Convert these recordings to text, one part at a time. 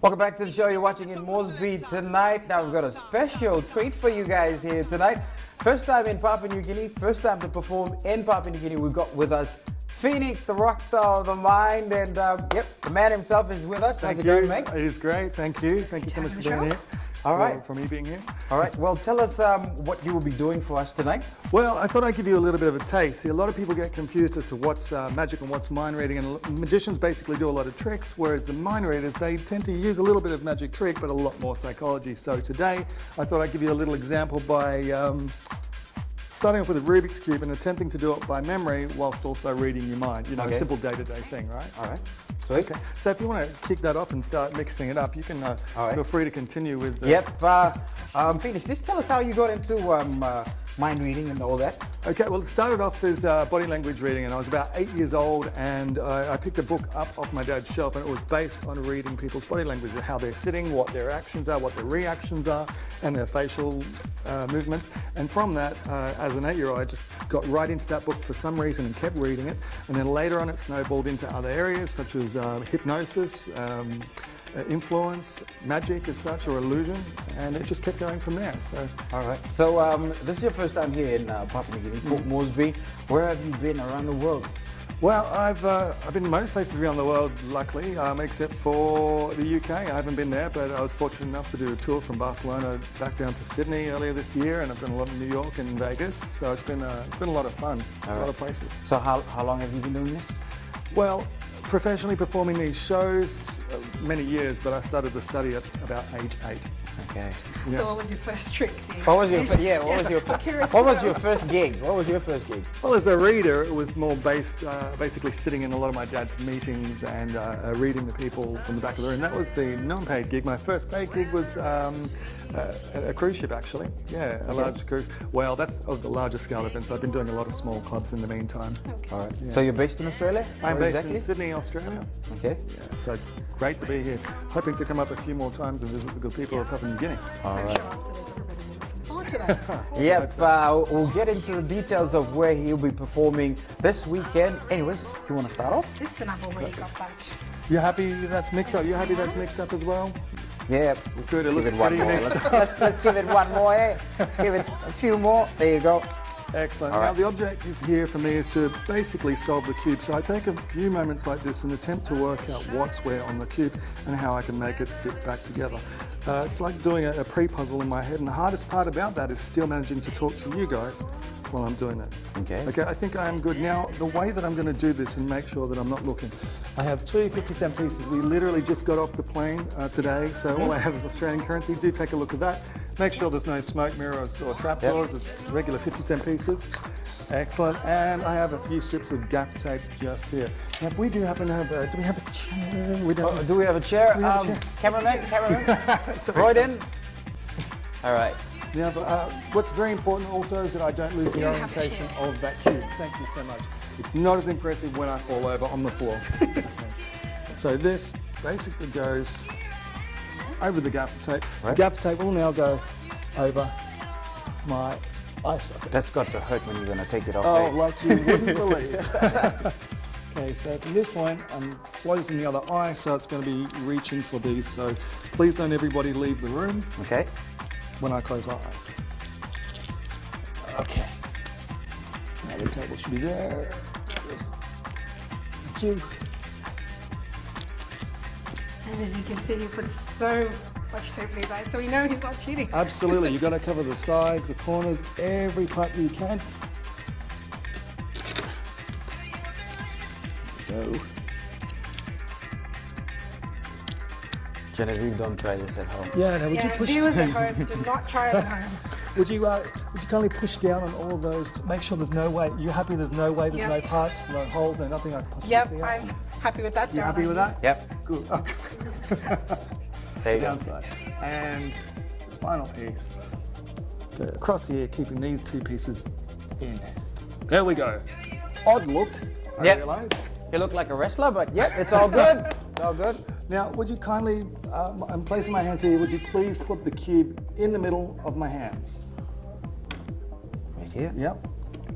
Welcome back to the show. You're watching in Moresby Tonight. Now we've got a special treat for you guys here tonight. First time in Papua New Guinea, first time to perform in Papua New Guinea. We've got with us Phoenix, the rock star of the mind, and yep, the man himself is with us. How's it going, mate? It is great, thank you. Thank you so much for being here. All right. For me being here. All right, well, tell us what you will be doing for us tonight. Well, I thought I'd give you a little bit of a taste. See, a lot of people get confused as to what's magic and what's mind reading, and magicians basically do a lot of tricks, whereas the mind readers, they tend to use a little bit of magic trick, but a lot more psychology. So today, I thought I'd give you a little example by starting off with a Rubik's Cube and attempting to do it by memory whilst also reading your mind. You know, a simple day-to-day thing, right? All right. Sweet. Okay. So if you want to kick that off and start mixing it up, you can feel free to continue with. Yep. Phoenix, just tell us how you got into mind reading and all that. Okay. Well, it started off as body language reading, and I was about 8 years old, and I picked a book up off my dad's shelf, and it was based on reading people's body language, how they're sitting, what their actions are, what their reactions are, and their facial movements. And from that, as an 8-year-old, I just got right into that book for some reason and kept reading it. And then later on, it snowballed into other areas such as hypnosis, influence, magic as such, or illusion, and it just kept going from there. So, all right. So this is your first time here in Papua New Guinea, Port Moresby. Where have you been around the world? Well, I've been most places around the world, luckily, except for the UK. I haven't been there, but I was fortunate enough to do a tour from Barcelona back down to Sydney earlier this year, and I've done a lot in New York and Vegas. So it's been a lot of fun, a lot of places. So how long have you been doing this? Well, professionally performing these shows, many years, but I started to study at about age 8. Okay. Yeah. So what was your first trick? What was your first gig? What was your first gig? Well, as a reader, it was more based, basically sitting in a lot of my dad's meetings and reading the people from the back of the room. That was the non-paid gig. My first paid gig was a cruise ship, actually. Yeah, a large cruise. Well, that's of the larger scale events. I've been doing a lot of small clubs in the meantime. Okay. All right. Yeah. So you're based in Australia? I'm based in Sydney, Australia. Okay. Yeah, so it's great to be here. Hoping to come up a few more times and visit the good people of Papua New Guinea. All right. I'm sure after this, everybody's looking forward to that. Yep. We'll get into the details of where he'll be performing this weekend. Anyways, you want to start off? Listen, I've already got that. You happy that's mixed up? You happy that's mixed up as well? Yeah. Good. It looks pretty mixed up. Let's give it one more, eh? Let's give it a few more. There you go. Excellent. Now, the objective here for me is to basically solve the cube. So I take a few moments like this and attempt to work out what's where on the cube and how I can make it fit back together. It's like doing a pre-puzzle in my head, and the hardest part about that is still managing to talk to you guys while I'm doing that. Okay. Okay, I think I am good. Now, the way that I'm going to do this and make sure that I'm not looking, I have 2 50-cent pieces. We literally just got off the plane today, so all I have is Australian currency. Do take a look at that. Make sure there's no smoke mirrors or trapdoors. It's regular 50-cent pieces. Excellent. And I have a few strips of gaff tape just here. Now, if we do happen to have, do we have a chair? We don't. Do we have a chair? Cameraman? Throw it in. All right. Now, what's very important also is that I don't lose the orientation of that cube. Thank you so much. It's not as impressive when I fall over on the floor. So this basically goes over the gaffer tape. Right. The gaffer tape will now go over my eye socket. That's got to hurt when you're going to take it off. Oh, like you wouldn't believe. Okay, so from this point, I'm closing the other eye, so it's going to be reaching for these. So please don't everybody leave the room. Okay. When I close my eyes. Okay. Now the table should be there. Thank you. And as you can see, he put so much tape in his eyes, so we know he's not cheating. Absolutely. You've got to cover the sides, the corners, every part that you can. There we go. Genevieve, don't try this at home. Yeah, no, would you push? Viewers at home, do not try it at home. Would you kindly push down on all of those to make sure there's no way? You're happy there's no way, there's no parts, no holes, no nothing I can possibly see? Yep, I'm happy with that. You happy with that? Yep. Good. There you go. Downside. And the final piece. Go across here, keeping these 2 pieces in. There we go. Odd look, I realise. You look like a wrestler, but yep, it's all good. It's all good. Now, would you kindly, I'm placing my hands here, would you please put the cube in the middle of my hands? Right here? Yep.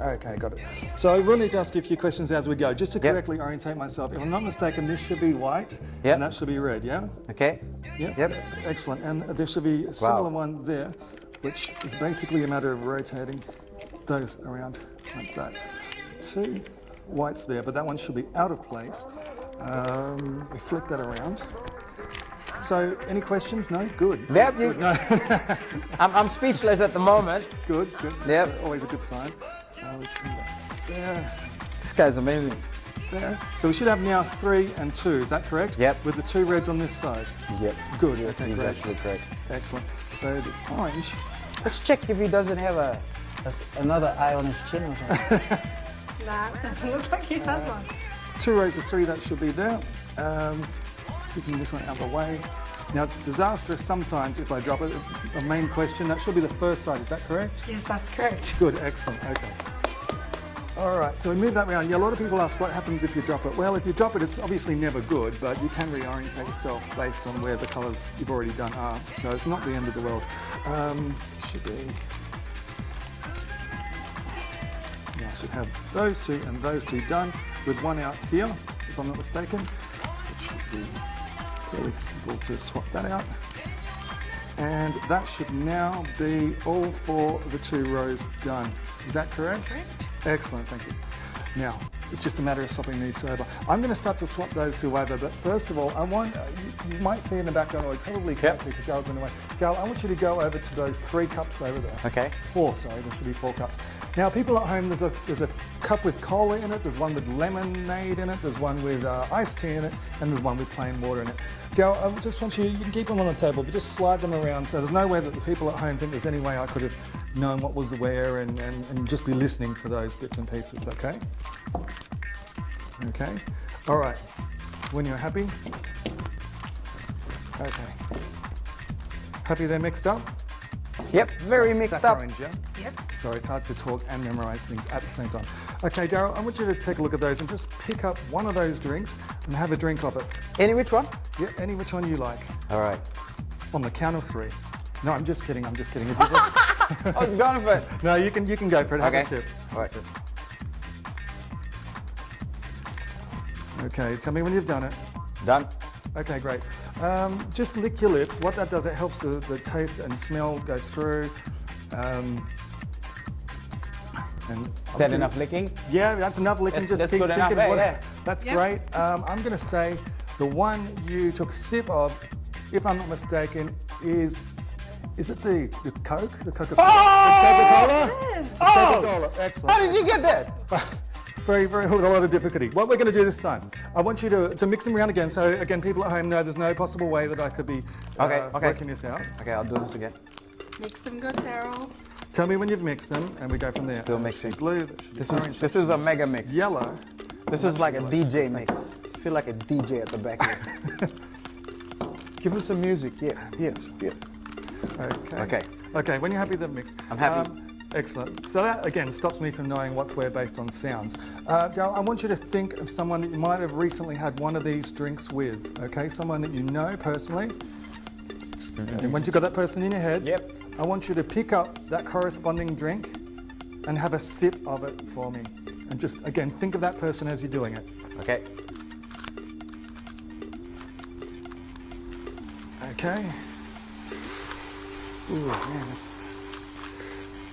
Okay, got it. So I will need to ask you a few questions as we go, just to correctly orientate myself. If I'm not mistaken, this should be white, and that should be red, yeah? Okay. Yep. Excellent. And there should be a similar one there, which is basically a matter of rotating those around like that. Two whites there, but that one should be out of place. We flip that around. So, any questions? No? Good. Yep, Good. No. I'm speechless at the moment. Good. Yep. That's always a good sign. We turn that there. This guy's amazing. There. So we should have now 3 and 2, is that correct? Yep. With the 2 reds on this side. Yep. Good. He's Okay, great. actually correct. Excellent. So the orange. Let's check if he doesn't have another eye on his chin or something. Nah, doesn't look like he has one. 2 rows of 3, that should be there. Keeping this one out of the way. Now it's disastrous sometimes if I drop it. A main question, that should be the first side, is that correct? Yes, that's correct. Good, excellent, okay. All right, so we move that around. Yeah, a lot of people ask what happens if you drop it. Well, if you drop it, it's obviously never good, but you can reorientate yourself based on where the colours you've already done are. So it's not the end of the world. Should be. Yeah, I should have those 2 and those 2 done with one out here, if I'm not mistaken. It should be fairly simple to swap that out. And that should now be all 4 of the 2 rows done. Is that correct? That's correct. Excellent, thank you. Now, it's just a matter of swapping these 2 over. I'm going to start to swap those 2 over, but first of all, I want, you might see in the background, or you probably can't see because Gal's in the way. Gal, I want you to go over to those 3 cups over there. Okay. 4, sorry, there should be 4 cups. Now, people at home, there's a cup with cola in it, there's one with lemonade in it, there's one with iced tea in it, and there's one with plain water in it. Gal, I just want you can keep them on the table, but just slide them around so there's no way that the people at home think there's any way I could have known what was where and just be listening for those bits and pieces, okay? Okay. All right. When you're happy. Okay. Happy they're mixed up? Yep, very mixed That's up. orange, yeah? Yep. Sorry, it's hard to talk and memorise things at the same time. Okay, Daryl, I want you to take a look at those and just pick up one of those drinks and have a drink of it. Any which one? Yeah, any which one you like. All right. On the count of 3. No, I'm just kidding. If you I was going for it. no, you can go for it. Have Okay. a sip. Have All a right. sip. Okay, tell me when you've done it. Done. Okay, great. Just lick your lips. What that does, it helps the taste and smell go through. And Is that enough licking? Yeah, that's enough licking. Just That's keep good enough, thinking. yeah. That's Yeah. great. I'm going to say the one you took a sip of, if I'm not mistaken, is it the Coke? The Coca-Cola? Oh! It's Coca-Cola? Yes. It's Coca-Cola. Excellent. How did you get that? Very, very, with a lot of difficulty. What we're going to do this time, I want you to mix them around again. So again, people at home know there's no possible way that I could be Okay. working this out. Okay, I'll do this again. Mix them good, Daryl. Tell me when you've mixed them, and we go from there. Still That mixing. should be blue. That should be orange. This is a mega mix. Yellow. This is like a DJ mix. I feel like a DJ at the back here. Give us some music. Yeah. Okay. Okay. Okay. When you're happy, they've mixed. I'm happy. Excellent. So that again stops me from knowing what's where based on sounds. Daryl, I want you to think of someone that you might have recently had one of these drinks with. Okay, someone that you know personally. And once you've got that person in your head, Yep. I want you to pick up that corresponding drink and have a sip of it for me. And just again think of that person as you're doing it. Okay. Okay. Ooh, man, that's...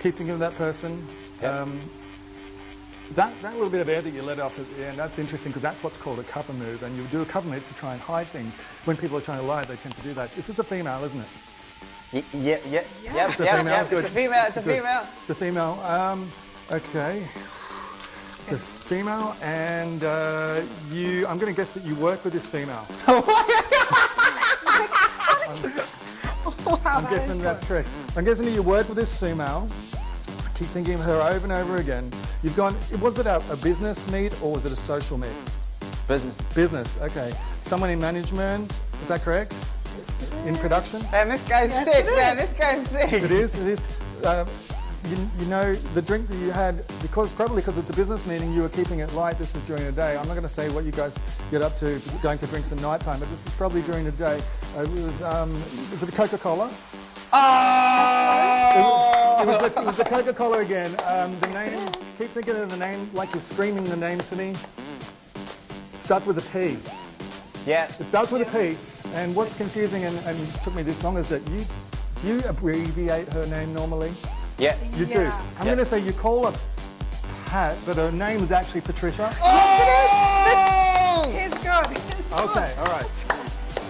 Keep thinking of that person. Yep. That little bit of air that you let off at the end, that's interesting because that's what's called a cover move, and you do a cover move to try and hide things. When people are trying to lie, they tend to do that. This is a female, isn't it? Yeah. It's a female. Good. It's a female. It's a Good. female. It's a female. Okay. It's a female, and I'm going to guess that you work with this female. I'm guessing that's correct. I'm guessing that you work with this female. Keep thinking of her over and over again. You've gone, was it a business meet or was it a social meet? Business. Business, okay. Someone in management, is that correct? In production? Man, this guy's Yes, sick, it man. is. This guy's sick. It is. You know, the drink that you had, probably because it's a business meeting, you were keeping it light. This is during the day. I'm not going to say what you guys get up to going for drinks at night time, but this is probably during the day. Is it a Coca-Cola? Oh! It was a Coca-Cola again. The name, keep thinking of the name like you're screaming the name to me. Starts with a P. Yeah. It starts with a P. And what's confusing and took me this long is that do you abbreviate her name normally? Yeah. You do. I'm going to say you call her Pat, but her name is actually Patricia. Oh! It's good. It's good. Okay, all right.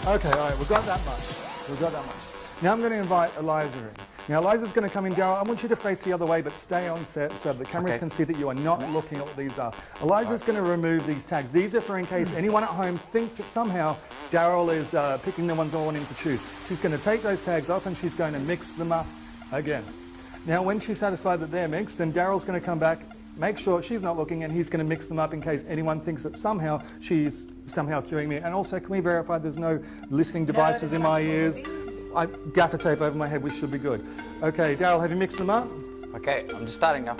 Okay, all right, we've got that much. We've got that much. Now I'm going to invite Eliza in. Now Eliza's going to come in, Daryl. I want you to face the other way, but stay on set so the cameras can see that you are not looking at what these are. Eliza's going to remove these tags. These are for in case anyone at home thinks that somehow Daryl is picking the ones I want him to choose. She's going to take those tags off and she's going to mix them up again. Now when she's satisfied that they're mixed, then Daryl's going to come back, make sure she's not looking, and he's going to mix them up in case anyone thinks that somehow she's somehow cueing me. And also, can we verify there's no listening devices in my ears? Gaffer tape over my head, we should be good. Okay, Daryl, have you mixed them up? Okay, I'm just starting now.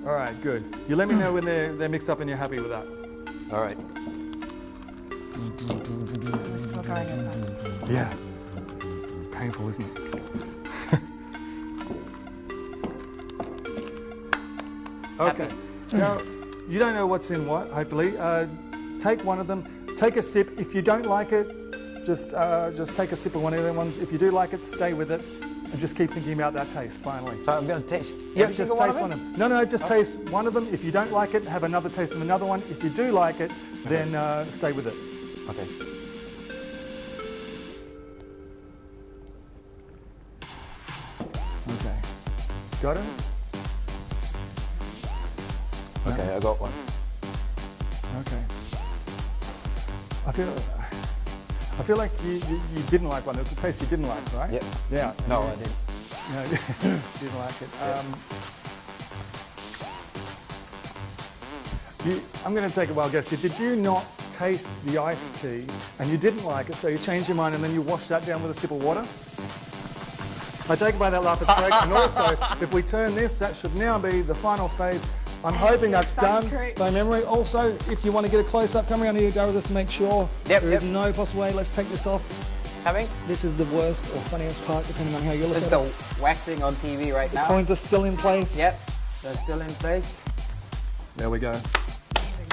All right, good. You let me know when they're mixed up and you're happy with that. All right. We're still going in there. Yeah. It's painful, isn't it? Okay. Daryl, you don't know what's in what, hopefully. Take one of them, take a sip. If you don't like it, just take a sip of one of them ones. If you do like it, stay with it, and just keep thinking about that taste. Finally. So I'm going to taste. Yeah, just taste one of them. No, just taste one of them. If you don't like it, have another taste of another one. If you do like it, then stay with it. Okay. Okay. Got it? Okay, I got one. Okay. I feel like you didn't like one. It was a taste you didn't like, right? Yep. Yeah. No, I didn't. No, didn't like it. I'm going to take a wild guess here. Did you not taste the iced tea and you didn't like it, so you changed your mind and then you washed that down with a sip of water? I take it by that laugh, it's correct. And also, if we turn this, that should now be the final phase. I'm hoping that's done by memory. Also, if you want to get a close-up, come around here, Daryl, just to make sure there is no possible way. Let's take this off. Having? This is the worst or funniest part, depending on how you look This is at the it. waxing on TV right now. Coins are still in place. Yep, they're still in place. There we go. Amazing.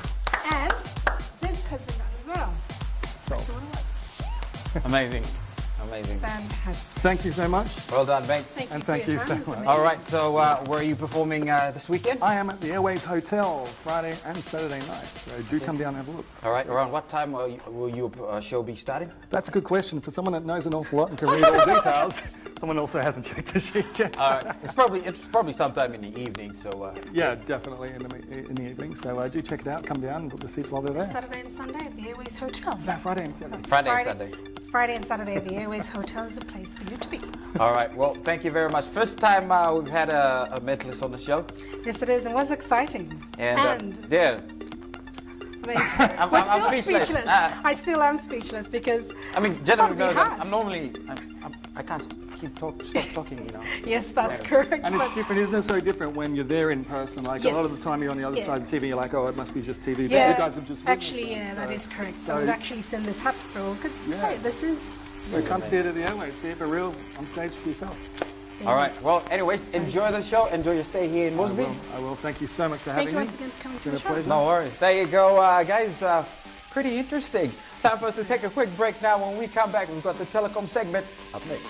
And this has been done as well. So, So it was. Amazing. Amazing. Fantastic. thank you so much. Well done, mate. Thank you And for thank your you time. so It's much. amazing. All right, so where are you performing this weekend? I am at the Airways Hotel Friday and Saturday night, so do come down and have a look. All right, around what time will your show be starting? That's a good question. For someone that knows an awful lot and can read all the details, someone also hasn't checked the sheet yet. All right, it's probably sometime in the evening, so... Yeah, definitely in the evening. So do check it out, come down and book the seats while they're there. Saturday and Sunday at the Airways Hotel. No, Friday and Saturday. Friday and Sunday. Friday and Saturday at the Airways Hotel is a place for you to be. All right, well, thank you very much. First time we've had a mentalist on the show. Yes, it is, and was exciting. And yeah, amazing. I'm We're still speechless. speechless. I still am speechless because I mean, generally, Probably hard. I'm normally, I can't stop talking, you know. yes, that's correct. And it's but- different, isn't it so different when you're there in person? Like a lot of the time you're on the other side of the TV, you're like, oh, it must be just TV. But yeah, you guys have just actually, witnessed yeah, it, that is correct. So so- we've actually seen this happen for all. Could say this is. So come see it at the Airways, see it for real on stage for yourself. All right, well, anyways, enjoy the show. Enjoy your stay here in Moresby. I will. Thank you so much for Thank having you me. once again for coming It's to been the a show. pleasure. No worries. There you go, guys. Pretty interesting. Time for us to take a quick break now. When we come back, we've got the telecom segment up next.